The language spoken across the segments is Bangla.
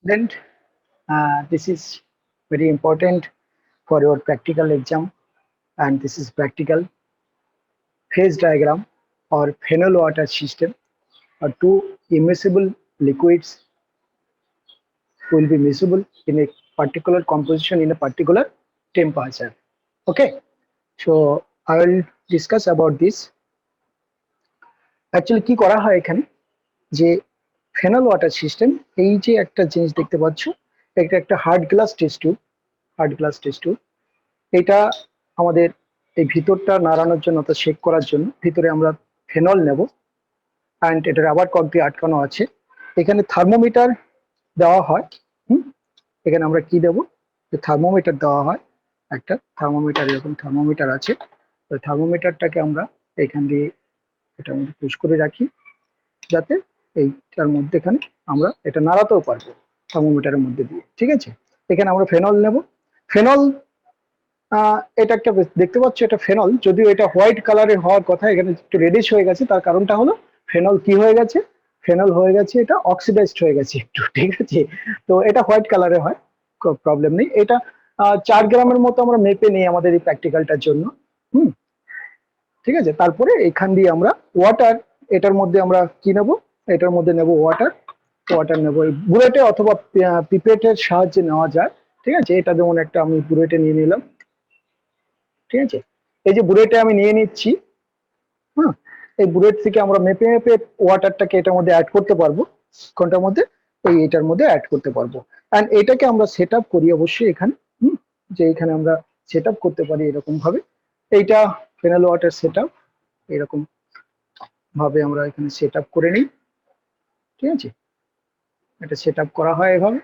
Then this is very important for your practical exam, and this is practical phase diagram or phenol water system. Two immiscible liquids will be miscible in a particular composition in a particular temperature. Okay, so I will discuss about this. Actually কি করা হয় এখানে যে ফেনল ওয়াটার সিস্টেম, এই যে একটা জিনিস দেখতে পাচ্ছ, এটা একটা হার্ড গ্লাস টেস্ট টিউব। এটা আমাদের এই ভিতরটা নাড়ানোর জন্য অর্থাৎ শেক করার জন্য ভিতরে আমরা ফেনল নেব, অ্যান্ড এটা রাবার কক দিয়ে আটকানো আছে। এখানে থার্মোমিটার দেওয়া হয়। এখানে আমরা কি দেবো, যে থার্মোমিটার দেওয়া হয়, একটা থার্মোমিটার, এরকম থার্মোমিটার আছে। তো থার্মোমিটারটাকে আমরা এখান দিয়ে এটার মধ্যে পুশ করে রাখি, যাতে এইটার মধ্যে এখানে আমরা এটা নাড়াতেও পারবো থার্মোমিটারের মধ্যে দিয়ে। ঠিক আছে, এখানে আমরা ফেনল নেব। ফেনল এটা একটা দেখতে পাচ্ছ, এটা ফেনল, যদিও এটা হোয়াইট কালারের হওয়ার কথা, এখানে একটু রেডিশ হয়ে গেছে। তার কারণটা হলো ফেনল কি হয়ে গেছে, ফেনল হয়ে গেছে এটা অক্সিডাইজড হয়ে গেছে একটু। ঠিক আছে, তো এটা হোয়াইট কালারের হয়, প্রবলেম নেই। এটা 4 গ্রামের মতো আমরা মেপে নিই আমাদের এই প্র্যাকটিক্যালটার জন্য। ঠিক আছে, তারপরে এখান দিয়ে আমরা ওয়াটার, এটার মধ্যে আমরা কি নেব, এটার মধ্যে নেব ওয়াটার নেব এই বুলেটে অথবা পিপেটের সাহায্যে নেওয়া যায়। ঠিক আছে, এটা যেমন একটা আমি বুলেটে নিয়ে নিলাম। ঠিক আছে, এই যে বুলেটে আমি নিয়ে নিচ্ছি, এই বুলেট থেকে আমরা মেপে মেপে ওয়াটারটাকে এটার মধ্যে অ্যাড করতে পারবো। কোনটার মধ্যে, এইটার মধ্যে অ্যাড করতে পারবো। এন্ড এটাকে আমরা সেট আপ করি অবশ্যই এখানে, যে এখানে আমরা সেট আপ করতে পারি এরকম ভাবে। এইটা ফেনাল ওয়াটার সেট আপ, এরকম ভাবে আমরা এখানে সেট আপ করে নিই। ঠিক আছে, এটা সেট আপ করা হয় এভাবে,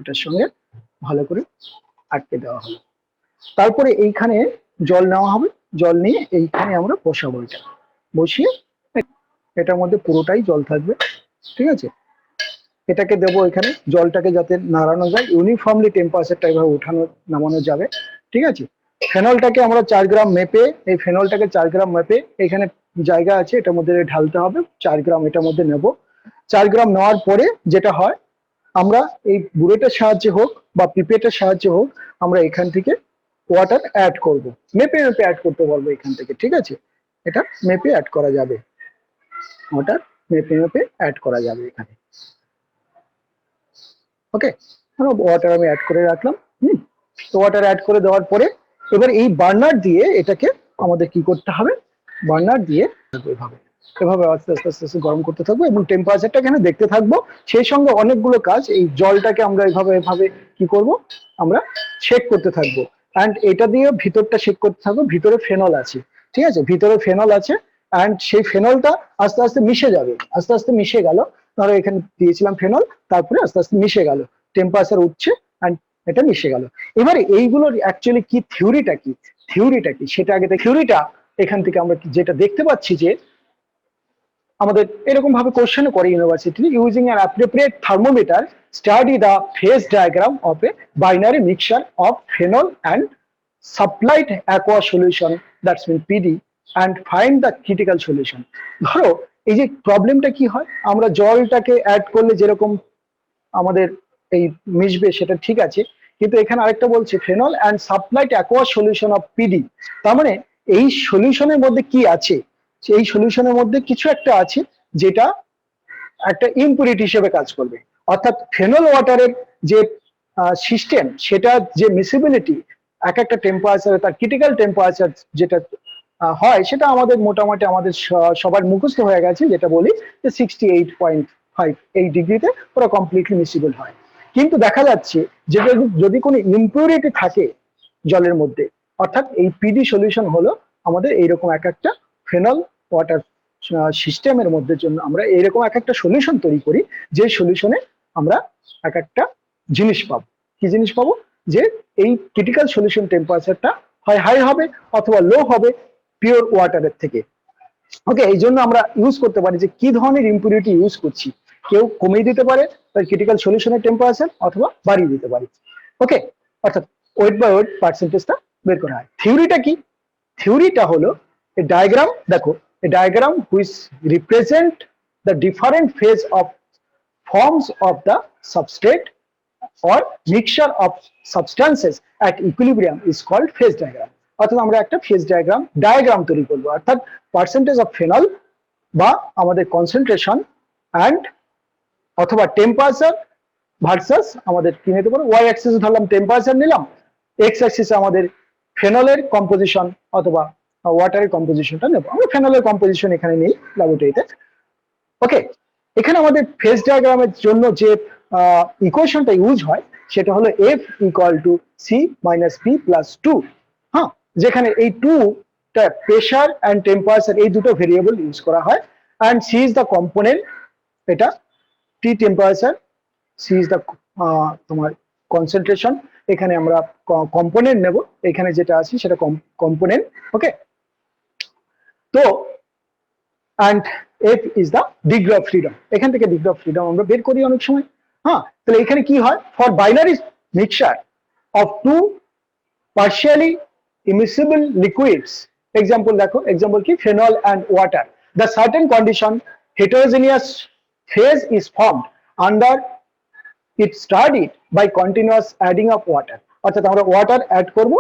এটার সঙ্গে ভালো করে আটকে দেওয়া হবে। তারপরে এইখানে জল নেওয়া হবে, জল নিয়ে এইখানে আমরা বসাবো, এটা বসিয়ে এটার মধ্যে পুরোটাই জল থাকবে। ঠিক আছে, এটাকে দেবো এখানে, জলটাকে যাতে নাড়ানো যায়, ইউনিফর্মলি টেম্পারেচারটা এভাবে উঠানো নামানো যাবে। ঠিক আছে, ফেনলটাকে আমরা 4 গ্রাম মেপে, এই ফেনলটাকে 4 গ্রাম মেপে এখানে জায়গা আছে, এটার মধ্যে ঢালতে হবে। 4 গ্রাম এটার মধ্যে নেব। 4 গ্রাম নেওয়ার পরে যেটা হয়, আমরা এই বুলেটের সাহায্যে হোক বা পিপেটের সাহায্যে হোক, আমরা এখান থেকে ওয়াটার অ্যাড করব, মেপে মেপে অ্যাড করতে পারবো এখান থেকে। ঠিক আছে, এটা মেপে অ্যাড করা যাবে, ওয়াটার মেপে মেপে অ্যাড করা যাবে এখানে। ওকে, ওয়াটার আমি অ্যাড করে রাখলাম। তো ওয়াটার অ্যাড করে দেওয়ার পরে এবার এই বার্নার দিয়ে এটাকে আমাদের কি করতে হবে, বার্নার দিয়ে এভাবে এভাবে আস্তে আস্তে আস্তে আস্তে গরম করতে থাকবো এবং টেম্পারেচারটা এখানে দেখতে থাকবো। সেই সঙ্গে অনেকগুলো কাজ, এই জলটাকে আমরা এভাবে এভাবে কি করব, আমরা শেক করতে থাকবো। অ্যান্ড এটা দিয়ে ভিতরটা শেক করতে থাকবো। ভিতরে ফেনল আছে, ঠিক আছে, ভিতরে ফেনল আছে, অ্যান্ড সেই ফেনলটা আস্তে আস্তে মিশে যাবে, আস্তে আস্তে মিশে গেল। ধরো এখানে দিয়েছিলাম ফেনল, তারপরে আস্তে আস্তে মিশে গেল, টেম্পারেচার উঠছে অ্যান্ড এটা মিশে গেল। এবারে এইগুলোর অ্যাকচুয়ালি কি থিওরিটা কি, সেটা আগে থিওরিটা এখান থেকে আমরা যেটা দেখতে পাচ্ছি, যে আমাদের এরকম ভাবে কোশ্চেন করে university, using an appropriate thermometer study the phase diagram of a binary mixture of phenol and supplied aqua solution, that's mean PD, and find the critical solution. ধরো এই যে প্রবলেমটা কি হয়, আমরা জলটাকে অ্যাড করলে যেরকম আমাদের এই মিশবে সেটা ঠিক আছে, কিন্তু এখানে আরেকটা বলছে phenol and supplied aqua solution of PD. তার মানে এই সলিউশনের মধ্যে কি আছে, এই সলিউশনের মধ্যে কিছু একটা আছে যেটা একটা ইম্পুরিটি হিসেবে কাজ করবে। অর্থাৎ ফেনল ওয়াটারের যে সিস্টেম, সেটা যে মিসিবিলিটি এক একটা টেম্পারেচারে, তার ক্রিটিক্যাল টেম্পারেচার যেটা হয়, সেটা আমাদের মোটামুটি আমাদের সবার মুখস্থ হয়ে গেছে, যেটা বলি যে 68.5 এই ডিগ্রিতে ওরা কমপ্লিটলি মিসিবল হয়। কিন্তু দেখা যাচ্ছে যে যদি কোনো ইম্পিউরিটি থাকে জলের মধ্যে, অর্থাৎ এই পিডি সলিউশন হলো আমাদের এইরকম এক একটা ফেনল ওয়াটার সিস্টেমের মধ্যে জন্য আমরা এইরকম এক একটা সলিউশন তৈরি করি, যে সলিউশনে আমরা এক একটা জিনিস পাবো। কি জিনিস পাবো, যে এই ক্রিটিক্যাল সলিউশন টেম্পারেচারটা হয় হাই হবে অথবা লো হবে পিওর ওয়াটারের থেকে। ওকে, এই জন্য আমরা ইউজ করতে পারি যে কি ধরনের ইম্পিউরিটি ইউজ করছি, কেউ কমিয়ে দিতে পারে তার ক্রিটিক্যাল সলিউশনের টেম্পারেচার, অথবা বাড়িয়ে দিতে পারি। ওকে, অর্থাৎ ওয়েট বাই ওয়েট পার্সেন্টেজটা বের করা হয়। থিওরিটা কি, থিওরিটা হলো a diagram, দেখো a diagram which represent the different phase of forms of the substrate or mixture of substances at equilibrium is called phase diagram. অর্থাৎ আমরা একটা ফেজ ডায়াগ্রাম তৈরি করব, অর্থাৎ পার্সেন্টেজ অফ ফেনল বা আমাদের কনসেন্ট্রেশন অ্যান্ড অথবা টেম্পারেচার ভার্সাস আমাদের কি নিতে পারো, ওয়াই অ্যাক্সিস ধরলাম টেম্পারেচার নিলাম, এক্স অ্যাক্সিসে আমাদের ফেনলের কম্পোজিশন অথবা ওয়াটারের কম্পোজিশনটা নেব। আমরা ফেনলের কম্পোজিশন এখানে নিই ল্যাবরেটরিতে। ওকে, এখানে আমাদের ফেজ ডায়াগ্রামের জন্য যে ইকুয়েশনটা ইউজ হয় সেটা হলো F equal to C minus P plus two. হ্যাঁ, যেখানে এই টুটা প্রেশার অ্যান্ড টেম্পারেচার এই দুটো ভেরিয়েবল ইউজ করা হয়, and C is the component, এটা T temperature, C is the তোমার কনসেন্ট্রেশন, এখানে আমরা কম্পোনেন্ট নেব, এখানে যেটা আছে সেটা কম্পোনেন্ট। ওকে, তো and F is the degree of freedom, এখান থেকে ডিগ্রি অফ ফ্রিডম আমরা বের করি অনেক সময়। হ্যাঁ, তাহলে এখানে কি হয়, for binary mixture of two partially immiscible liquids, example দেখো, example কি, phenol and water, the certain condition heterogeneous phase is formed under it studied by continuous adding of water, অর্থাৎ আমরা ওয়াটার অ্যাড করব,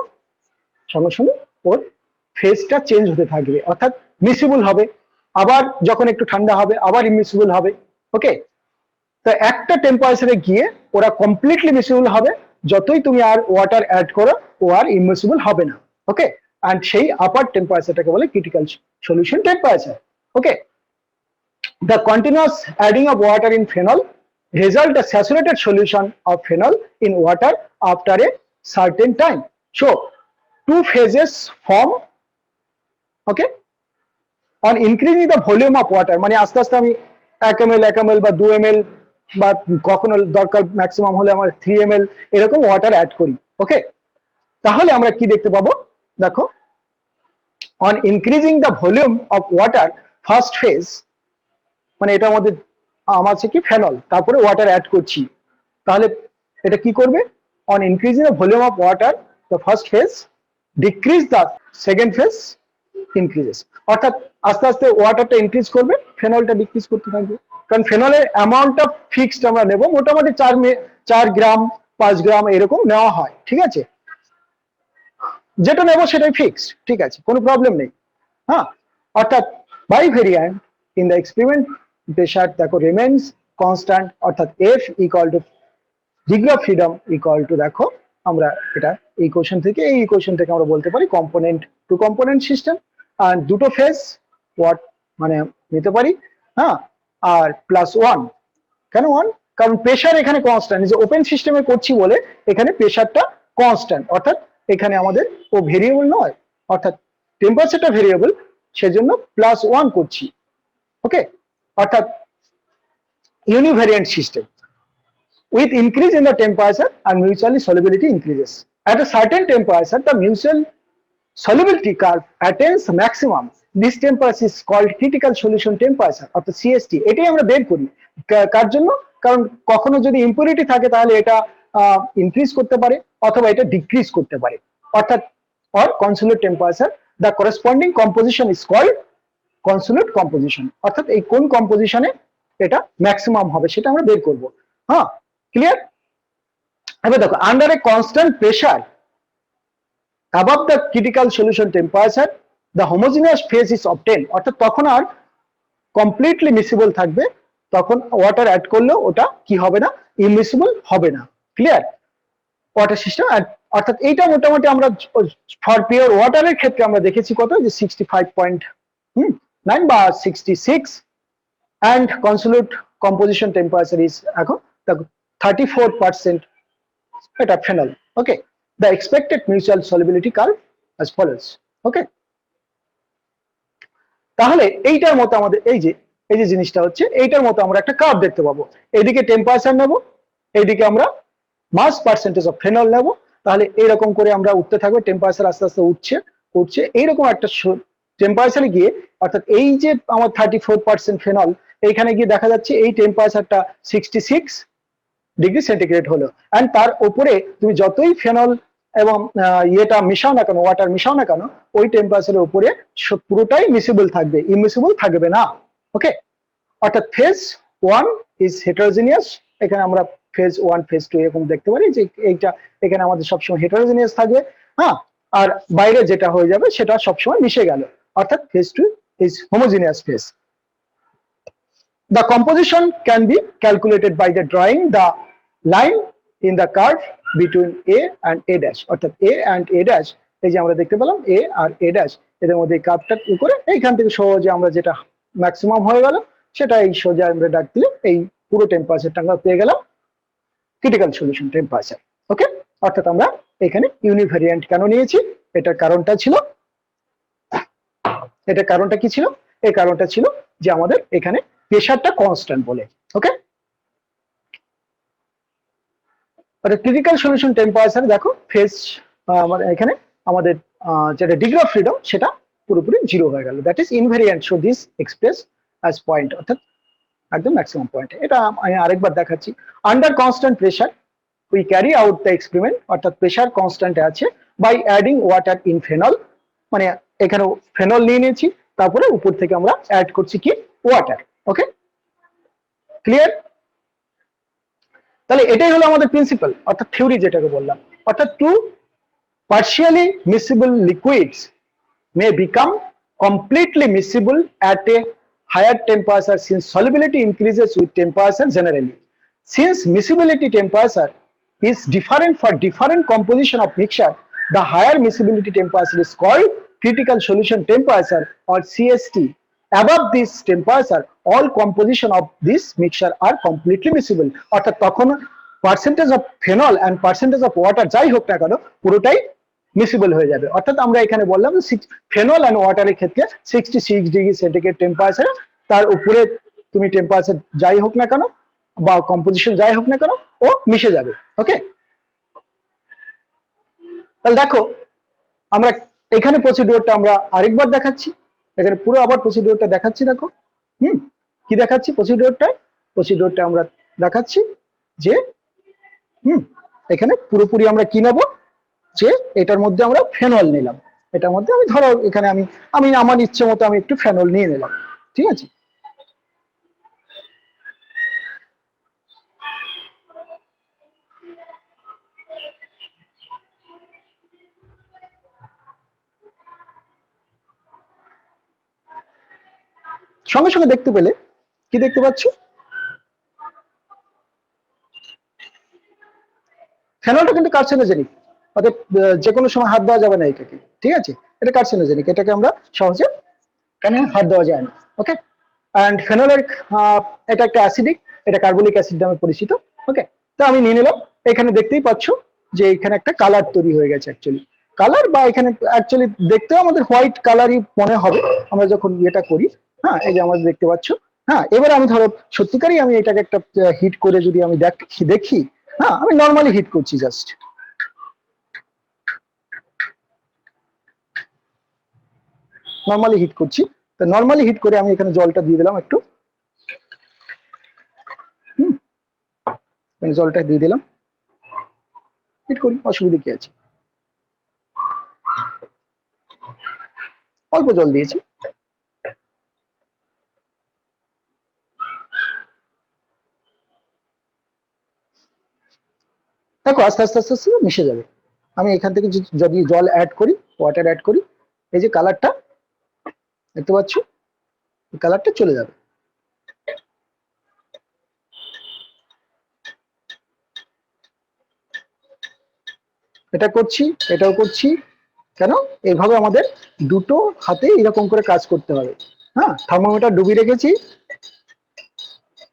সঙ্গে সঙ্গে ওর ফেজটা চেঞ্জ হতে থাকবে, অর্থাৎ মিসিবল হবে, আবার যখন একটু ঠান্ডা হবে আবার ইমিসিবল হবে। ওকে, তো একটা টেম্পারেচারে গিয়ে ওরা কমপ্লিটলি মিসিবল হবে, যতই তুমি আর ওয়াটার অ্যাড করো ও আর ইমিসিবল হবে না। ওকে, অ্যান্ড সেই আপার টেম্পারেচারটাকে বলে critical solution temperature. Okay, the continuous adding of water in phenol result a saturated solution of phenol in water after a certain time. So two phases form. Okay, on increasing the volume of water, মানে আস্তে আস্তে আমি 1 ml বা 2 ml বা কখনো দরকার ম্যাক্সিমাম হলে আমার 3 ml এরকম ওয়াটার অ্যাড করি। ওকে, তাহলে আমরা কি দেখতে পাবো, দেখো, on increasing the volume of water first phase, মানে এটা আমাদের আমার আছে কি ফেনল, তারপরে ওয়াটার অ্যাড করছি, তাহলে এটা কি করবে, on increasing the volume of water the first phase decrease the second phase increases, অর্থাৎ আস্তে আস্তে ওয়াটারটা ইনক্রিজ করবে, ফেনলটা ডিক্রিজ করতে থাকবে, কারণ ফেনলের অ্যামাউন্টটা ফিক্সড আমরা নেব, মোটামুটি 4 গ্রাম 5 গ্রাম এরকম নেওয়া হয়, ঠিক আছে, যেটা নেব সেটাই ফিক্সড, ঠিক আছে, কোনো প্রবলেম নেই। হ্যাঁ, অর্থাৎ by variant in the experiment pressure দেখো রিমেইনস কনস্ট্যান্ট, অর্থাৎ F equal to degree of freedom equal to, দেখো আমরা এটা এই ইকুয়েশন থেকে আমরা বলতে পারি কম্পোনেন্ট টু কম্পোনেন্ট সিস্টেম, আর দুটো ফেজ ওয়াট মানে নিতে পারি। হ্যাঁ, আর প্লাস 1, কেন 1, কারণ প্রেসার এখানে কনস্ট্যান্ট, যে ওপেন সিস্টেমে করছি বলে এখানে প্রেসারটা কনস্ট্যান্ট, অর্থাৎ এখানে আমাদের ও ভেরিয়েবল নয়, অর্থাৎ টেম্পারেচারটা ভেরিয়েবল, সেজন্য প্লাস 1 করছি। ওকে, অর্থাৎ ইউনিভ্যারিয়েন্ট system with increase in the temperature and mutually solubility increases. At a certain temperature, the mutual solubility curve attains maximum. This temperature is called critical solution temperature of the CST. এটাই আমরা বের করি, কার জন্য, কারণ কখনো যদি ইম্পিউরিটি থাকে তাহলে এটা ইনক্রিজ করতে পারে অথবা এটা ডিক্রিজ করতে পারে, অর্থাৎ or consolidate temperature, the corresponding composition is called consolidate composition, অর্থাৎ এই কোন কম্পোজিশনে এটা ম্যাক্সিমাম হবে সেটা আমরা বের করব। হ্যাঁ, ক্লিয়ার? এবার দেখো, under a constant pressure above the critical solution temperature the homogeneous phase is obtained, অর্থাৎ তখন আর কমপ্লিটলি মিসিবল থাকবে, তখন ওয়াটার অ্যাড করলেও ওটা কি হবে না, ইমিসিবল হবে না। ক্লিয়ার? ওয়াটার সিস্টেম, অর্থাৎ এইটা মোটামুটি আমরা ফর পিওর ওয়াটারের ক্ষেত্রে আমরা দেখেছি কত, যে 65.9 বা 66, and consolidate composition temperature is এখন 34% এটা phenol. Okay, the expected mutual solubility curve as follows. ওকে, তাহলে এইটার মতো আমাদের এই যে জিনিসটা হচ্ছে, এইটার মতো আমরা একটা কার্ভ দেখতে পাবো, এইদিকে টেম্পারেচার নেব, এইদিকে আমরা মাস পার্সেন্টেজ অফ ফেনল নেব, তাহলে এইরকম করে আমরা উঠতে থাকবে, টেম্পারেচার আস্তে আস্তে উঠছে এইরকম একটা টেম্পারেচারে গিয়ে, অর্থাৎ এই যে আমার 34% ফেনল, এইখানে গিয়ে দেখা যাচ্ছে এই টেম্পারেচারটা 66 ডিগ্রি সেন্টিগ্রেড হলো, এন্ড তার উপরে তুমি যতই ফেনল এবং ইয়েটা মিশাও না কেন, ওয়াটার মিশাও না কেন, ওই টেম্পারেচারের উপরে পুরোটাই মিসিবল থাকবে, ইমিসিবল থাকবে না। ওকে, অর্থাৎ ফেজ 1 is heterogeneous, এখানে আমরা ফেজ 1 ফেজ 2 এরকম দেখতে পারি যে এইটা এখানে আমাদের সবসময় heterogeneous থাকবে, হ্যাঁ, আর বাইরে যেটা হয়ে যাবে সেটা সবসময় মিশে গেল, অর্থাৎ phase 2 is homogeneous phase. The composition can be calculated by the drawing the line in the curve between A and A dash, অর্থাৎ A and A dash, এই যে আমরা দেখতে পেলাম A আর A dash, এদের মধ্যে কার্ভটা করে এইখান থেকে সহজে আমরা যেটা ম্যাক্সিমাম হয়ে গেল সেটা এই সোজা আমরা ডাক দিলে এই পুরো টেম্পারেচারটা আমরা পেয়ে গেলাম ক্রিটিক্যাল সলিউশন টেম্পারেচার। ওকে, অর্থাৎ আমরা এখানে ইউনিভ্যারিয়েন্ট কেন নিয়েছি, এটার কারণটা ছিল, এটার কারণটা কি ছিল, এই কারণটা ছিল যে আমাদের এখানে প্রেসারটা কনস্ট্যান্ট বলে। ওকে, ক্রিটিক্যাল সলিউশন টেম্পারেচার দেখো ফেজ মানে এখানে আমাদের যেটা ডিগ্রি অফ ফ্রিডম সেটা পুরোপুরি 0 হয়ে গেল, that is invariant, so this express as point, অর্থাৎ একদম ম্যাক্সিমাম পয়েন্ট। এটা আমি আরেকবার দেখাচ্ছি, under constant pressure we carry out the experiment, অর্থাৎ প্রেসার কনস্ট্যান্ট আছে, by adding water in phenol, মানে এখানে ফেনল নিয়ে নিয়েছি, তারপরে উপর থেকে আমরা অ্যাড করছি কি ওয়াটার। ওকে, ক্লিয়ার? তাহলে এটাই হলো আমাদের প্রিন্সিপাল, অর্থাৎ থিওরি যেটাকে বললাম, অর্থাৎ two partially miscible liquids may become completely miscible at a higher temperature since solubility increases with temperature generally. Since miscibility temperature is different for different composition of mixture, the higher miscibility temperature is called critical solution temperature or CST. Above this temperature, all composition of this mixture are completely miscible. অর্থাৎ তখন percentage of phenol and percentage of water যাই হোক না কেন পুরোটাই মিসিবল হয়ে যাবে। অর্থাৎ আমরা এখানে বললাম ফেনল অ্যান্ড ওয়াটারের ক্ষেত্রে 66 ডিগ্রি সেন্টিগ্রেড টেম্পারেচার, তার উপরে তুমি টেম্পারেচার যাই হোক না কেন বা কম্পোজিশন যাই হোক না কেন ও মিশে যাবে। ওকে, তাহলে দেখো আমরা এখানে প্রসিডিওরটা আমরা আরেকবার দেখাচ্ছি, এখানে পুরো আবার প্রসিডিওরটা দেখাচ্ছি, দেখো কি দেখাচ্ছি প্রসিডিওরটা আমরা দেখাচ্ছি যে এখানে পুরোপুরি আমরা কি নেব, যে এটার মধ্যে আমরা ফেনল নিলাম, এটার মধ্যে আমি ধরো এখানে আমি আমার ইচ্ছে মতো আমি একটু ফেনল নিয়ে নিলাম, ঠিক আছে। সঙ্গে সঙ্গে দেখতে পেলে কি দেখতে পাচ্ছ, ফেনলটা কিন্তু কার্সিনোজেনিক, অর্থাৎ যে কোনো সময় হাত দেওয়া যাবে না এটাকে, ঠিক আছে, এটা কার্সিনোজেনিক, এটাকে আমরা সহজে এখানে হাত দেওয়া যায় না। ওকে, অ্যান্ড ফেনলের এটা একটা অ্যাসিডিক, এটা কার্বলিক অ্যাসিড নামে পরিচিত। ওকে, তো আমি নিয়ে নিলাম, এখানে দেখতেই পাচ্ছ যে এখানে একটা কালার তৈরি হয়ে গেছে, অ্যাকচুয়ালি কালার বা এখানে অ্যাকচুয়ালি দেখতেও আমাদের হোয়াইট কালারই মনে হবে আমরা যখন এটা করি। হ্যাঁ, এই যে আমাদের দেখতে পাচ্ছ। হ্যাঁ, এবার আমি ধরো সত্যিকারই আমি এটাকে একটা হিট করে যদি আমি দেখি, হ্যাঁ আমি নর্মালি হিট করছি, জাস্ট নর্মালি হিট করছি, তো নর্মালি হিট করে আমি এখানে জলটা দিয়ে দিলাম একটু, জলটা দিয়ে দিলাম, হিট করি, অসুবিধা কি আছে, অল্প জল দিয়েছি। দেখো আস্তে আস্তে আস্তে আস্তে মিশে যাবে। আমি এখান থেকে যদি জল অ্যাড করি, ওয়াটার অ্যাড করি, এই যে কালারটা দেখতে পাচ্ছ, কালারটা চলে যাবে। এটা করছি, এটাও করছি, কেন এইভাবে আমাদের দুটো হাতে এরকম করে কাজ করতে হবে। হ্যাঁ, থার্মোমিটার ডুবিয়ে রেখেছি,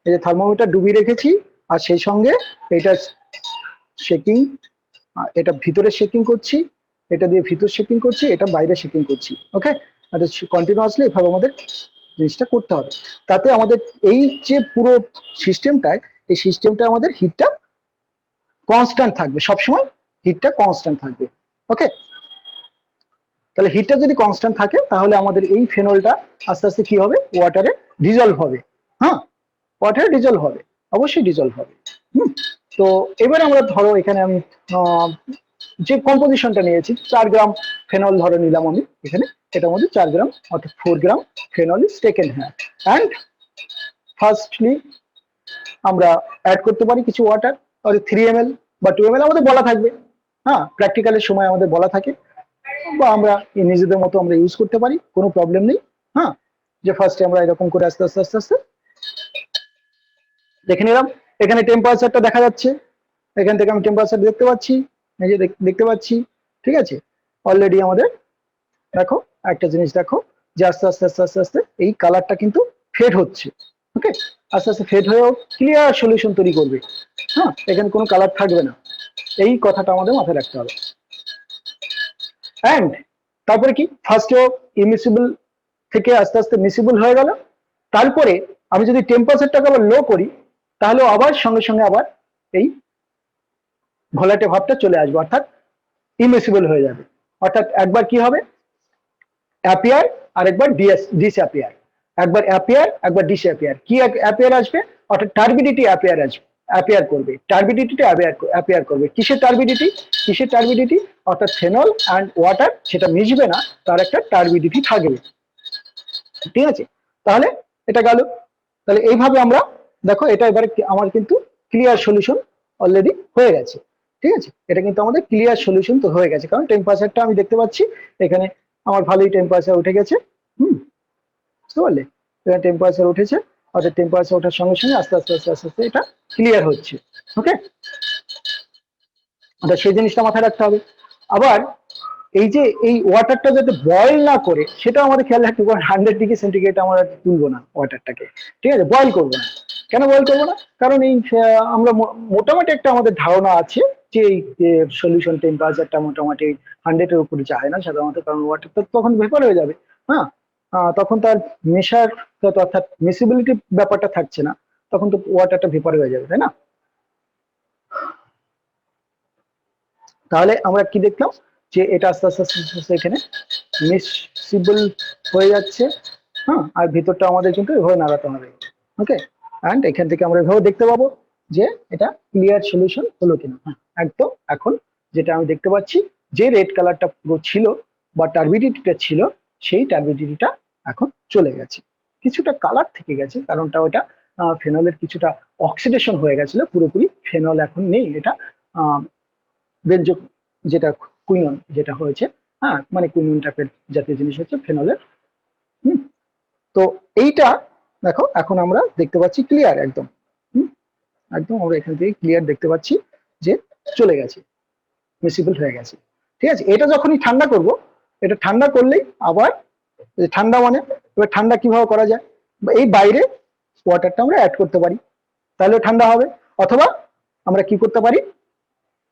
এই যে থার্মোমিটার ডুবিয়ে রেখেছি, আর সেই সঙ্গে এটা শেকিং, এটা ভিতরে শেকিং করছি, এটা দিয়ে ভিতর শেকিং করছি, এটা বাইরে শেকিং করছি। ওকে, আর কন্টিনিউয়াসলি এভাবে আমাদের জিনিসটা করতে হবে, তাতে আমাদের এই যে পুরো সিস্টেমটায়, এই সিস্টেমটা আমাদের হিটটা কনস্ট্যান্ট থাকবে, সবসময় হিটটা কনস্ট্যান্ট থাকবে। ওকে, তাহলে হিটটা যদি কনস্ট্যান্ট থাকে তাহলে আমাদের এই ফেনলটা আস্তে আস্তে কি হবে, ওয়াটারে ডিজলভ হবে। হ্যাঁ, ওয়াটারে ডিজলভ হবে, অবশ্যই ডিজলভ হবে। তো এবার আমরা ধরো এখানে আমি যে কম্পোজিশনটা নিয়েছি 4 গ্রাম ফেনল ধরে নিলাম আমি এখানে, এটার মধ্যে 4 গ্রাম অর্থাৎ 4 গ্রাম ফেনল ইজ টেকেন হ্যাঁ, অ্যান্ড ফার্স্টলি আমরা অ্যাড করতে পারি কিছু ওয়াটার, তাহলে 3 ml বা 2 ml আমাদের বলা থাকবে। হ্যাঁ, প্র্যাকটিক্যালের সময় আমাদের বলা থাকে, বা আমরা নিজেদের মতো আমরা ইউজ করতে পারি, কোনো প্রবলেম নেই। হ্যাঁ, যে ফার্স্টে আমরা এরকম করে আস্তে আস্তে আস্তে আস্তে দেখে নিলাম। এখানে টেম্পারেচারটা দেখা যাচ্ছে, এখান থেকে আমি টেম্পারেচার দেখতে পাচ্ছি, এই যে দেখতে পাচ্ছি। ঠিক আছে, অলরেডি আমাদের দেখো একটা জিনিস দেখো যে আস্তে আস্তে আস্তে আস্তে আস্তে এই কালারটা কিন্তু ফেড হচ্ছে। ওকে, আস্তে আস্তে ফেড হয়েও ক্লিয়ার সলিউশন তৈরি করবে। হ্যাঁ, এখানে কোনো কালার থাকবে না, এই কথাটা আমাদের মাথায় রাখতে হবে। অ্যান্ড তারপরে কি, ফার্স্টেও ইমিসিবল থেকে আস্তে আস্তে মিসিবল হয়ে গেল। তারপরে আমি যদি টেম্পারেচারটাকে আবার লো করি, তাহলে আবার সঙ্গে সঙ্গে আবার এই ঘোলাটে ভাবটা চলে আসবে, অর্থাৎ ইমিসিবল হয়ে যাবে। অর্থাৎ একবার কি হবে, অ্যাপিয়ার আর একবার ডিসঅ্যাপিয়ার, একবার অ্যাপিয়ার একবার ডিসঅ্যাপিয়ার। কি অ্যাপিয়ার আসবে, অর্থাৎ টার্বিডিটি অ্যাপিয়ার আসবে, অ্যাপিয়ার করবে, টার্বিডিটিটা অ্যাপিয়ার করবে। কিসের টার্বিডিটি, কিসের টার্বিডিটি, অর্থাৎ ফেনল অ্যান্ড ওয়াটার সেটা মিশবে না, তার একটা টার্বিডিটি থাকবে। ঠিক আছে, তাহলে এটা গেল। তাহলে এইভাবে আমরা দেখো, এটা এবারে আমার কিন্তু ক্লিয়ার সলিউশন অলরেডি হয়ে গেছে। ঠিক আছে, এটা কিন্তু আমাদের ক্লিয়ার সলিউশন তো হয়ে গেছে, কারণ টেম্পারেচারটা আমি দেখতে পাচ্ছি এখানে আমার ভালোই টেম্পারেচার উঠে গেছে। বুঝতে পারলে, এখানে টেম্পারেচার উঠেছে, অর্থাৎ টেম্পারেচার ওঠার সঙ্গে সঙ্গে আস্তে আস্তে আস্তে আস্তে আস্তে এটা ক্লিয়ার হচ্ছে। ওকে, অর্থাৎ সেই জিনিসটা মাথায় রাখতে হবে। আবার এই যে এই ওয়াটারটা যাতে বয়েল না করে, সেটা আমাদের খেয়াল রাখতে হবে। 100°C আমরা তুলবো না ওয়াটারটাকে, ঠিক আছে, বয়েল করবো না। কেন বয়েল করবো না, কারণ এই আমরা মোটামুটি একটা আমাদের ধারণা আছে যে এই সলিউশন টেম্পারেচারটা মোটামুটি 100-এর উপরে যায় না সাধারণত, কারণ ওয়াটারটা তখন ভেপার হয়ে যাবে। হ্যাঁ, তখন তার মেশার অর্থাৎ মিসিবিলিটি ব্যাপারটা থাকছে না, তখন তো ওয়াটারটা ভেপার হয়ে যাবে, তাই না? তাহলে আমরা কি দেখলাম, যে এটা আস্তে আস্তে আস্তে আস্তে এখানে মিসিবল হয়ে যাচ্ছে। হ্যাঁ, আর ভিতরটা আমাদের কিন্তু এভাবে নাড়াতে হবে। ওকে, অ্যান্ড এখান থেকে আমরা এভাবে দেখতে পাবো যে এটা ক্লিয়ার সলিউশন হলো কিনা। হ্যাঁ, একদম এখন যেটা আমি দেখতে পাচ্ছি, যে রেড কালারটা পুরো ছিল বা টার্বিডিটিটা ছিল, সেই টার্বিডিটিটা এখন চলে গেছে। কিছুটা কালার থেকে গেছে, কারণটা ওটা ফেনলের কিছুটা অক্সিডেশন হয়ে গেছিল, পুরোপুরি ফেনল এখন নেই, এটা বেঞ্জো যেটা কুইনন যেটা হয়েছে। হ্যাঁ, মানে কুইনন টাইপের জাতীয় জিনিস হচ্ছে ফেনলের। তো এইটা দেখো এখন আমরা দেখতে পাচ্ছি ক্লিয়ার একদম। একদম আমরা এখান থেকে ক্লিয়ার দেখতে পাচ্ছি যে চলে গেছে, মিসিবল হয়ে গেছে। ঠিক আছে, এটা যখনই ঠান্ডা করব, এটা ঠান্ডা করলেই আবার ঠান্ডা মানে, এবার ঠান্ডা কিভাবে করা যায়, এই বাইরে ওয়াটারটা আমরা অ্যাড করতে পারি, তাহলে ঠান্ডা হবে। অথবা আমরা কি করতে পারি,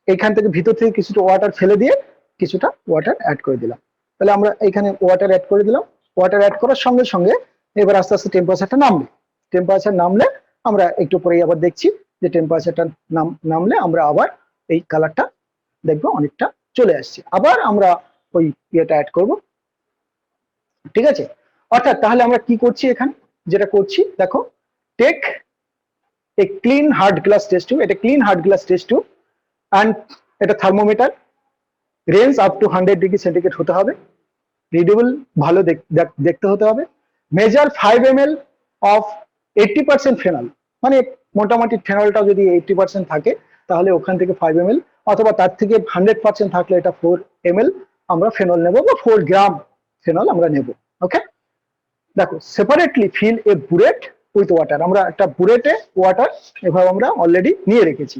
এইখান থেকে ভিতর থেকে কিছুটা ওয়াটার ফেলে দিয়ে কিছুটা ওয়াটার অ্যাড করে দিলাম, তাহলে আমরা এখানে ওয়াটার অ্যাড করে দিলাম। ওয়াটার অ্যাড করার সঙ্গে সঙ্গে এবার আস্তে আস্তে টেম্পারেচারটা নামবে। টেম্পারেচার নামলে আমরা একটু পরেই আবার দেখছি যে টেম্পারেচারটা নামলে আমরা আবার এই কালারটা দেখবো অনেকটা চলে আসছে, আবার আমরা ওই ইয়েটা অ্যাড করব। ঠিক আছে, অর্থাৎ তাহলে আমরা কি করছি এখানে, যেটা করছি দেখো, take a clean hard glass test tube, এটা clean hard glass test tube, and এটা thermometer, range up to 100°C হতে হবে, রিডেবল ভালো দেখতে হতে হবে, মেজার 5 ml অফ 80% ফেনল, মানে মোটামুটি ফেনলটা যদি 80% থাকে তাহলে ওখান থেকে 5 ml, অথবা তার থেকে 100% থাকলে এটা 4 ml আমরা ফেনল নেব, বা 4 গ্রাম ফেনল আমরা নেব। ওকে, দেখো, separately fill a burette with water, আমরা একটা বুরেটে ওয়াটার এভাবে আমরা অলরেডি নিয়ে রেখেছি।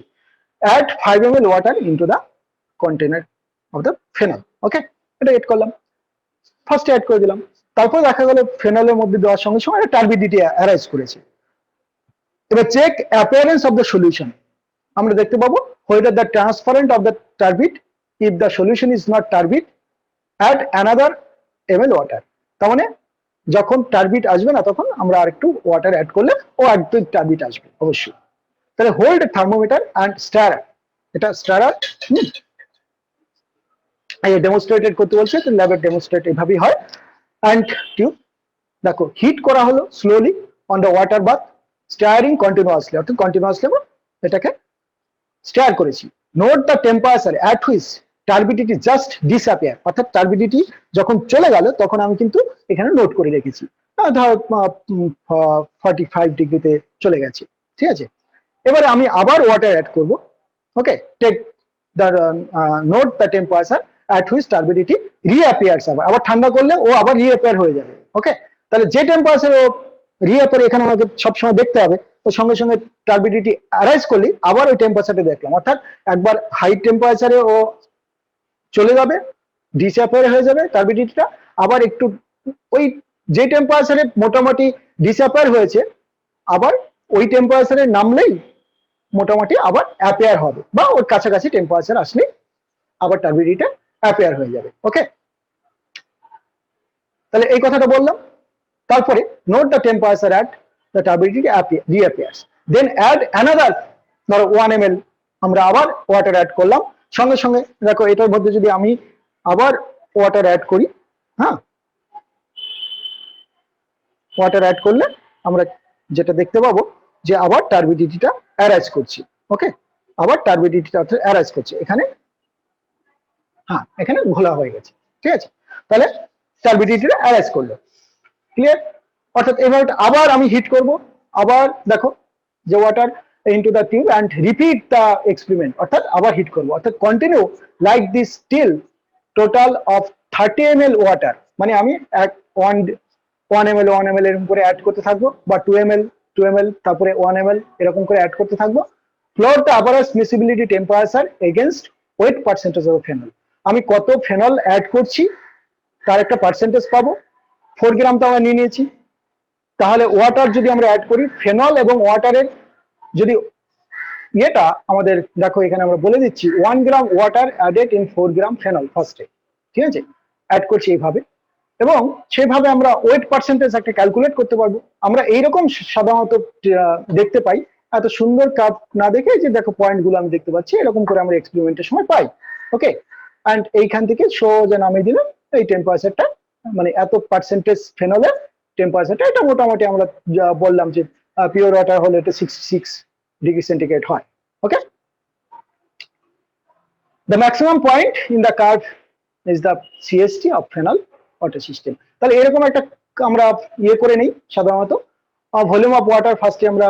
Add 5 ml water into the container of the phenol. Okay, এটা এড করলাম, ফার্স্ট অ্যাড করে দিলাম। তারপর দেখা গেল ফেনলের মধ্যে দেওয়ার সঙ্গে সঙ্গে একটা টার্বিডিটি অ্যারাইজ করেছে। এবার check appearance of the solution, আমরা দেখতে পাবো whether the transparent of the turbid, if the solution is not turbid, add another ml water। তার মানে যখন টার্বিড আসবে না তখন আমরা আরেকটু ওয়াটার অ্যাড করলে ও একদম টার্বিড আসবে অবশ্যই। তাহলে হোল্ড থার্মোমিটার অ্যান্ড স্টারার, এটা স্টারার ডেমনস্ট্রেটেড করতে বলছে, তো ল্যাবের ডেমনস্ট্রেট এভাবেই হয়। অ্যান্ড টিউব দেখো হিট করা হলো slowly on the water bath, stirring continuously, অর্থাৎ কন্টিনিউয়াসলি আমরা এটাকে স্টার করেছি। Note the temperature at which turbidity just disappear, অর্থাৎ টার্বিডিটি যখন চলে গেল তখন আমি কিন্তু এখানে নোট করে রেখেছি, ধর 45°তে চলে গেছে। ঠিক আছে। এবারে আমি আবার ওয়াটার অ্যাড করব। Okay, take the note the temperature at which turbidity reappears, আবার ঠান্ডা করলে ও আবার রিঅ্যাপিয়ার হয়ে যাবে। ওকে, তাহলে যে টেম্পারেচার ও রিঅ্যাপিয়ার এখানে আমাকে সবসময় দেখতে হবে, তো সঙ্গে সঙ্গে টার্বিডিটি অ্যারাইজ করলে আবার ওই টেম্পারেচারটা দেখলাম, অর্থাৎ একবার হাই টেম্পারেচারে ও চলে যাবে, ডিসঅ্যাপিয়ার হয়ে যাবে টার্বিডিটিটা, আবার একটু ওই যে টেম্পারেচারে মোটামুটি ডিসঅ্যাপিয়ার হয়েছে আবার ওই টেম্পারেচারে নামলেই মোটামুটি আবার অ্যাপিয়ার হবে, বা ওর কাছাকাছি টেম্পারেচার আসলে আবার টার্বিডিটিটা অ্যাপিয়ার হয়ে যাবে। ওকে, তাহলে এই কথাটা বললাম। তারপরে note the temperature at the turbidity reappears, then add another, ধরো 1 ml আমরা আবার ওয়াটার অ্যাড করলাম। সঙ্গে সঙ্গে দেখো এটার মধ্যে যদি আমি আবার ওয়াটার অ্যাড করি, হ্যাঁ, ওয়াটার অ্যাড করলে আমরা যেটা দেখতে পাবো যে আবার টার্বিডিটিটা অ্যারাইজ করছি। ওকে, আবার টার্বিডিটিটা অ্যারাইজ করছে এখানে, হ্যাঁ এখানে ঘোলা হয়ে গেছে। ঠিক আছে, তাহলে টার্বিডিটিটা অ্যারাইজ করলো। ক্লিয়ার? অর্থাৎ এবার আবার আমি হিট করব, আবার দেখো যে water into the tube and repeat the experiment, অর্থাৎ আবার হিট করব, অর্থাৎ continue like this till total of 30 ml water, মানে আমি এক 1 ml এরকম করে অ্যাড করতে থাকবো, বা 2 ml তারপরে 1 ml এরকম করে অ্যাড করতে থাকবো। Plot the average miscibility temperature against weight percentage of phenol, আমি কত ফেনল অ্যাড করছি তার একটা পার্সেন্টেজ পাবো। 4 গ্রাম তো আমরা নিয়ে নিয়েছি, তাহলে ওয়াটার যদি আমরা অ্যাড করি, ফেনল এবং ওয়াটারের যদি ইয়েটা আমাদের দেখো এখানে আমরা বলে দিচ্ছি 1 gram water added in 4 gram phenol ফার্স্টে, ঠিক আছে, অ্যাড করছি এইভাবে, এবং সেভাবে আমরা ওয়েট পার্সেন্টেজ একটা ক্যালকুলেট করতে পারবো। আমরা এইরকম সাধারণত দেখতে পাই, এত সুন্দর কাপ না দেখে যে দেখো পয়েন্ট গুলো আমি দেখতে পাচ্ছি, এরকম করে আমরা এক্সপেরিমেন্টের সময় পাই। ওকে, অ্যান্ড এইখান থেকে সোজা নামিয়ে দিলাম এই টেম্পারেচারটা, মানে এত পার্সেন্টেজ ফেনলের টেম্পারেচারটা, এটা মোটামুটি আমরা বললাম যে পিওর ওয়াটার হলে এটা 66 ডিগ্রি সেন্টিগ্রেড হয়। ওকে, the maximum point in the curve is the CST of phenol water system। তাহলে এরকম একটা আমরা ইয়ে করে নেই, সাধারণত ভলিউম অফ ওয়াটার ফার্স্টে আমরা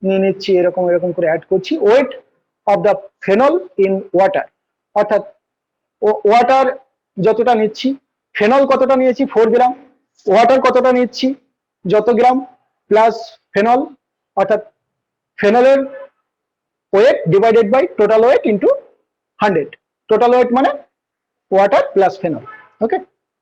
নিয়ে নিচ্ছি, এরকম এরকম করে অ্যাড করছি weight of the phenol in water, অর্থাৎ ওয়াটার যতটা নিচ্ছি, ফেনল কতটা নিয়েছি 4 গ্রাম, ওয়াটার কতটা নিচ্ছি যত গ্রাম, প্লাস ফেনল, অর্থাৎ ফেনলের weight divided by total weight into 100, total weight মানে water plus phenol, okay,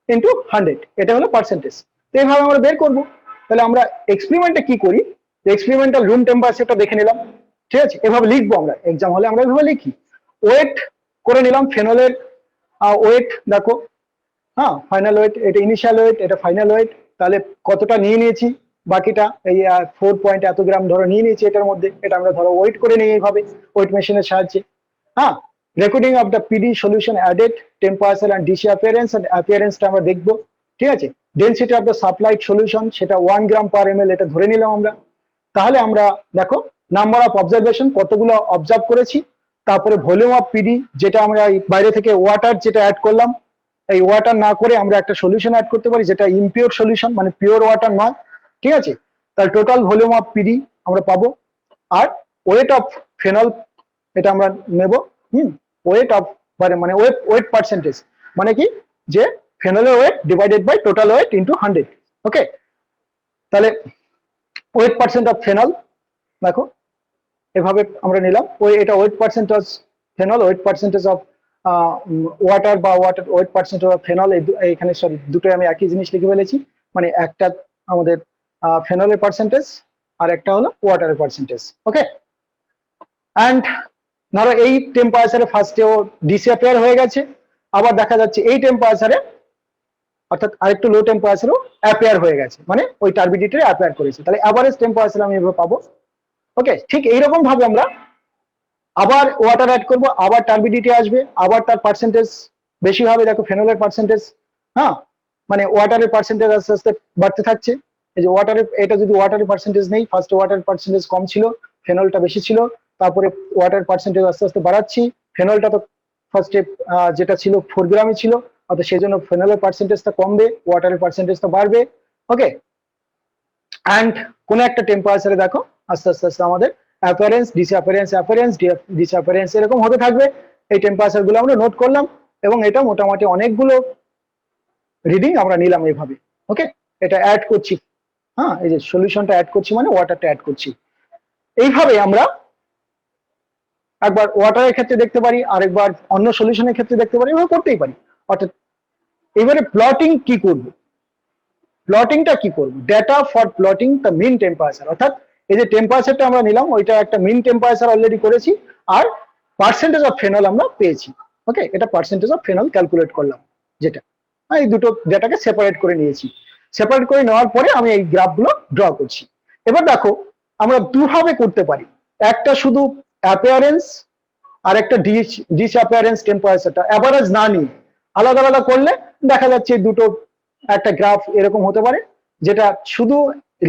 into 100, এটা হলো পার্সেন্টেজ। তো এইভাবে আমরা বের করবো। তাহলে আমরা এক্সপেরিমেন্টে কি করি, এক্সপেরিমেন্টাল রুম টেম্পারেচারটা দেখে নিলাম, ঠিক আছে, এভাবে লিখবো আমরা, এক্সাম হলে আমরা এভাবে লিখি, ওয়েট করে নিলাম ফেনলের ওয়েট, দেখো হ্যাঁ ফাইনাল ওয়েট, এটা ইনিশিয়াল ওয়েট, এটা ফাইনাল ওয়েট, তাহলে কতটা নিয়ে নিয়েছি, বাকিটা এই 4 পয়েন্ট এত গ্রাম ধরো নিয়ে নিয়েছি এটার মধ্যে, এটা আমরা ধরো ওয়েট করে নিই এইভাবে ওয়েট মেশিনের সাহায্যে। হ্যাঁ, recording of the PD solution added temperature and disappearance and অ্যাপিয়ারেন্সটা আমরা দেখবো, ঠিক আছে। Density of the supplied solution সেটা 1 গ্রাম পার ml, এটা ধরে নিলাম আমরা। তাহলে আমরা দেখো নাম্বার অফ অবজারভেশন কতগুলো অবজার্ভ করেছি, তারপরে ভলিউম অফ পিডি যেটা আমরা বাইরে থেকে ওয়াটার যেটা অ্যাড করলাম, এই ওয়াটার না করে আমরা একটা সলিউশন অ্যাড করতে পারি যেটা ইমপিওর সলিউশন, মানে পিওর ওয়াটার নয়, ঠিক আছে। তার টোটাল ভলিউম অফ পিডি আমরা পাবো, আর ওয়েট অফ ফেনল এটা আমরা নেব, ওয়েট অফ মানে ওয়েট পার্সেন্টেজ, মানে কি যে ফেনলের weight divided by total weight into 100। Okay, তাহলে ওয়েট পার্সেন্ট অফ ফেনল দেখো এভাবে আমরা নিলাম, এটা weight percentage phenol, weight percentage of water বা water weight percentage of phenol, এখানে সরি দুটোই আমি একই জিনিস লিখে ফেলেছি, মানে একটা আমাদের ফেনলের পার্সেন্টেজ আর একটা হলো ওয়াটারের পার্সেন্টেজ। ওকে, অ্যান্ড ধরো এই টেম্পারেচারে ফার্স্টেও ডিসঅ্যাপিয়ার হয়ে গেছে, আবার দেখা যাচ্ছে এই টেম্পারেচারে অর্থাৎ আরেকটু লো টেম্পারেচারও অ্যাপিয়ার হয়ে গেছে, মানে ওই টার্বিডিটি অ্যাপিয়ার করেছে, তাহলে অ্যাভারেজ টেম্পারেচার আমি এভাবে পাবো। ওকে, ঠিক এইরকম ভাবে আমরা আবার ওয়াটার অ্যাড করব, আবার টার্বিডিটি আসবে, আবার তার পার্সেন্টেজ বেশি হবে, দেখো ফেনলের পার্সেন্টেজ, হ্যাঁ মানে ওয়াটারের পার্সেন্টেজ আস্তে আস্তে বাড়তে থাকছে। এই যে ওয়াটারের, এটা যদি ওয়াটারের পার্সেন্টেজ নেই, ফার্স্ট ওয়াটার পার্সেন্টেজ কম ছিল, ফেনলটা বেশি ছিল, তারপরে ওয়াটার পার্সেন্টেজ আস্তে আস্তে বাড়াচ্ছি, ফেনলটা তো ফার্স্টে যেটা ছিল 4 গ্রামই ছিল, অর্থাৎ সেই জন্য ফেনলের পার্সেন্টেজটা কমবে, ওয়াটারের পার্সেন্টেজটা বাড়বে। ওকে, অ্যান্ড কোন একটা টেম্পারেচারে দেখো আস্তে আস্তে আস্তে আমাদের অ্যাপিয়ারেন্স, ডিসঅ্যাপিয়ারেন্স, অ্যাপিয়ারেন্স, ডিসঅ্যাপিয়ারেন্স এরকম হতে থাকবে। এই টেম্পারেচার গুলো আমরা নোট করলাম এবং এটা মোটামুটি অনেকগুলো রিডিং আমরা নিলাম এইভাবে। ওকে, এটা অ্যাড করছি, হ্যাঁ এই যে সলিউশনটা অ্যাড করছি মানে ওয়াটারটা অ্যাড করছি। এইভাবে আমরা একবার ওয়াটারের ক্ষেত্রে দেখতে পারি, আরেকবার অন্য সলিউশনের ক্ষেত্রে দেখতে পারি, এভাবে করতেই পারি। অর্থাৎ এবারে প্লটিং কি করব, প্লটিংটা কি করব, data for plotting the mean temperature, অর্থাৎ এই যে টেম্পারেচারটা আমরা নিলাম ওইটা একটা মিন টেম্পারেচার অলরেডি করেছি, আর পার্সেন্টেজ অফ ফেনল আমরা পেয়েছি। ওকে, এটা পার্সেন্টেজ অফ ফেনল ক্যালকুলেট করলাম, যেটা এই দুটো ডেটাকে সেপারেট করে নিয়েছি। সেপারেট করে নেওয়ার পরে আমি এই গ্রাফগুলো ড্র করছি। এবার দেখো আমরা দুভাবে করতে পারি, একটা শুধু অ্যাপিয়ারেন্স আর একটা ডিসঅ্যাপিয়ারেন্স টেম্পারেচারটা অ্যাভারেজ না নিয়ে আলাদা আলাদা করলে দেখা যাচ্ছে দুটো একটা গ্রাফ এরকম হতে পারে, যেটা শুধু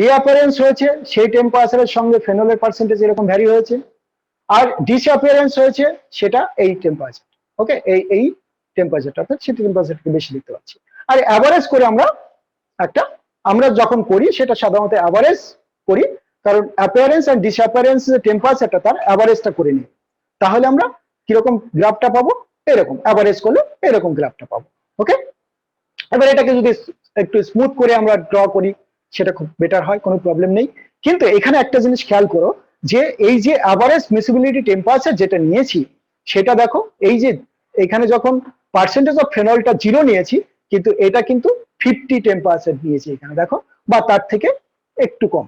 রিঅ্যাপিয়ারেন্স হয়েছে সেই টেম্পারেচারের সঙ্গে ফেনলের পার্সেন্টেজ এরকম ভ্যারি হয়েছে, আর ডিসঅ্যাপিয়ারেন্স হয়েছে সেটা এই টেম্পারেচার। ওকে, এই টেম্পারেচারটা অর্থাৎ সেই টেম্পারেচারকে বেশি দেখতে পাচ্ছি। আর অ্যাভারেজ করে আমরা যখন করি সেটা সাধারণত অ্যাভারেজ করি, কারণ অ্যাপিয়ারেন্স আর ডিসঅ্যাপিয়ারেন্স যে টেম্পারেচারটা তার অ্যাভারেজটা করে নিই, তাহলে আমরা কিরকম গ্রাফটা পাবো, এরকম অ্যাভারেজ করলে এরকম গ্রাফটা পাবো। ওকে, এবার এটাকে যদি একটু স্মুথ করে আমরা ড্র করি সেটা খুব বেটার হয়, কোনো প্রবলেম নেই। কিন্তু এখানে একটা জিনিস খেয়াল করো যে এই যে অ্যাভারেজ মিসিবিলিটি টেম্পারেচার যেটা নিয়েছি সেটা দেখো, এই যে এখানে যখন পার্সেন্টেজ অফ ফেনলটা 0 নিয়েছি, কিন্তু এটা কিন্তু 50 টেম্পারেচার দিয়েছি এখানে দেখো, বা তার থেকে একটু কম,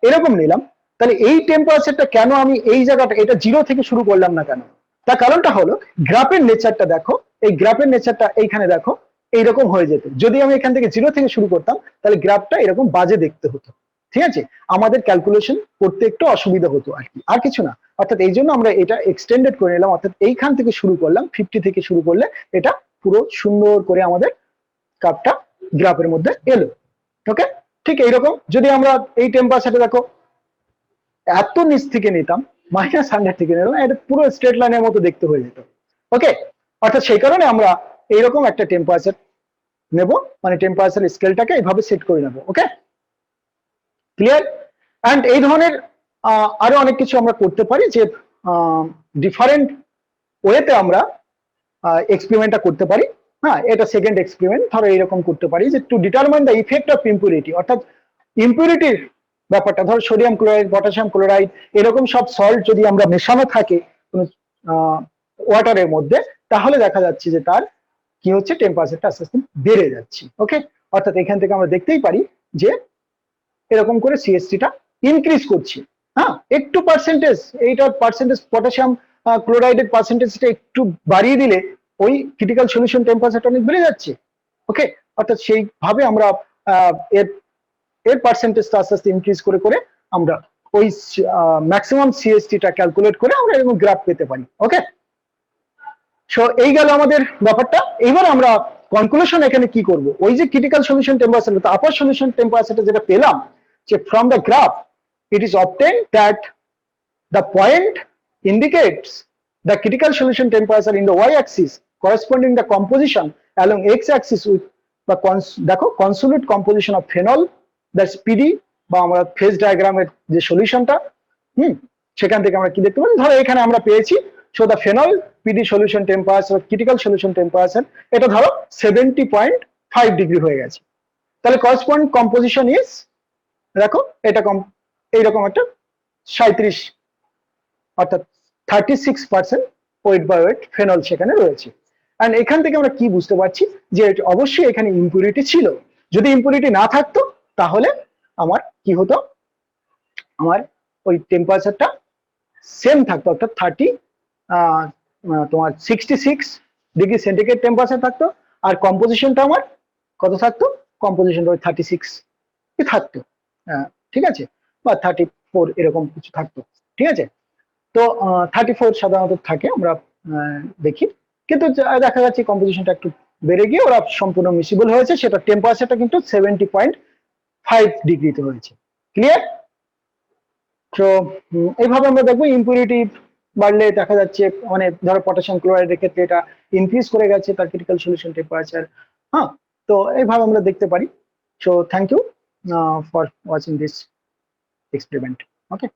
এরকম নিলাম। তাহলে এই টেম্পারেচারটা কেন আমি এই জায়গাটা এটা 0 থেকে শুরু করলাম না কেন, তার কারণটা হলো গ্রাফের নেচারটা দেখো, এই গ্রাফের নেচারটা এইখানে দেখো এইরকম হয়ে যেত। যদি আমি এখান থেকে 0 থেকে শুরু করতাম তাহলে গ্রাফটা এরকম বাজে দেখতে হতো, ঠিক আছে, আমাদের ক্যালকুলেশন করতে একটু অসুবিধা হতো আর কি, আর কিছু না। অর্থাৎ এই জন্য আমরা এটা এক্সটেন্ডেড করে নিলাম, অর্থাৎ এইখান থেকে শুরু করলাম, 50 থেকে শুরু করলে এটা পুরো সুন্দর করে আমাদের কাপটা গ্রাফের মধ্যে এলো। ওকে, ঠিক এইরকম যদি আমরা এই টেম্পারেচারটা দেখো এত নিচ থেকে নিতাম, -100 থেকে নিলাম, এটা পুরো স্ট্রেট লাইনের মতো দেখতে হয়ে যেত। ওকে, অর্থাৎ সেই কারণে আমরা এইরকম একটা টেম্পারেচার নেব, মানে টেম্পারেচার স্কেলটাকে এইভাবে সেট করে নেব। ওকে, ক্লিয়ার? অ্যান্ড এই ধরনের আরো অনেক কিছু আমরা করতে পারি, যে ডিফারেন্ট ওয়েতে আমরা এক্সপেরিমেন্টটা করতে পারি। হ্যাঁ, এটা সেকেন্ড এক্সপেরিমেন্ট, ধরো এইরকম করতে পারি যে to determine the effect of impurity, অর্থাৎ ইম্পিউরিটির ব্যাপারটা, ধরো সোডিয়াম ক্লোরাইড, পটাশিয়াম ক্লোরাইড এরকম সব সল্ট যদি আমরা মেশানো থাকে কোনো ওয়াটারের মধ্যে, তাহলে দেখা যাচ্ছে যে তার কি হচ্ছে, টেম্পারেচারটা আস্তে আস্তে বেড়ে যাচ্ছে। ওকে, অর্থাৎ এখান থেকে আমরা দেখতেই পারি যে এরকম করে সিএসটিটা ইনক্রিজ করছে। হ্যাঁ, একটু পার্সেন্টেজ, এইটার পার্সেন্টেজ পটাশিয়াম ক্লোরাইডের পার্সেন্টেজটা একটু বাড়িয়ে দিলে ওই ক্রিটিক্যাল সলিউশন টেম্পারেচারটা অনেক বেড়ে যাচ্ছে। ওকে, অর্থাৎ সেইভাবে আমরা এর পার্সেন্টেজটা আস্তে আস্তে ইনক্রিজ করে করে আমরা ওই ম্যাক্সিমাম সিএসটিটা ক্যালকুলেট করে আমরা এরকম গ্রাফ পেতে পারি। ওকে, সো এই গেল আমাদের ব্যাপারটা। এবার আমরা কনক্লুশন এখানে কি করব, ওই যে ক্রিটিক্যাল সলিউশন টেম্পারেচার, আপার সলিউশন টেম্পারেচারটা যেটা পেলাম, যে from the graph it is obtained that the point indicates the critical solution temperature in the y-axis corresponding the composition along x-axis with the দেখো consolid composition of phenol, that's PD, বা আমরা ফেজ ডায়াগ্রামের যে সলিউশনটা সেখান থেকে আমরা কি দেখতে পাচ্ছি, ধরো এখানে আমরা পেয়েছি so the phenol PD solution temperature, critical solution temperature এটা ধরো 70.5 ডিগ্রি হয়ে গেছে। তাহলে করসপন্ডিং কম্পোজিশন ইজ, দেখো এটা এইরকম একটা 37, অর্থাৎ 36% ওয়েট বাই ওয়েট ফেনল সেখানে রয়েছে। এন্ড এখান থেকে আমরা কি বুঝতে পারছি যে অবশ্যই এখানে ইম্পিউরিটি ছিল, যদি ইম্পিউরিটি না থাকতো তাহলে আমার কি হতো, আমার ওই টেম্পারেচারটা সেম থাকতো, অর্থাৎ তোমার 66 ডিগ্রি সেন্টিগ্রেড টেম্পারেচার থাকতো, আর কম্পোজিশনটা আমার কত থাকতো, কম্পোজিশনটা ওই 36 থাকতো, ঠিক আছে, বা 34 এরকম কিছু থাকতো, ঠিক আছে। তো 34 সাধারণত থাকে আমরা দেখি, কিন্তু দেখা যাচ্ছে কম্পোজিশনটা একটু বেড়ে গিয়ে ওরা সম্পূর্ণ মিসিবল হয়েছে, সেটা টেম্পারেচারটা কিন্তু 70.5 ডিগ্রিতে হয়েছে। ক্লিয়ার? তো এইভাবে আমরা দেখবো ইম্পিউরিটি বাড়লে দেখা যাচ্ছে, মানে ধরো পটাশিয়াম ক্লোরাইডের ক্ষেত্রে এটা ইনক্রিজ করে গেছে তার ক্রিটিক্যাল সলিউশন টেম্পারেচার। হ্যাঁ, তো এইভাবে আমরা দেখতে পারি। So thank you for watching this experiment. Okay.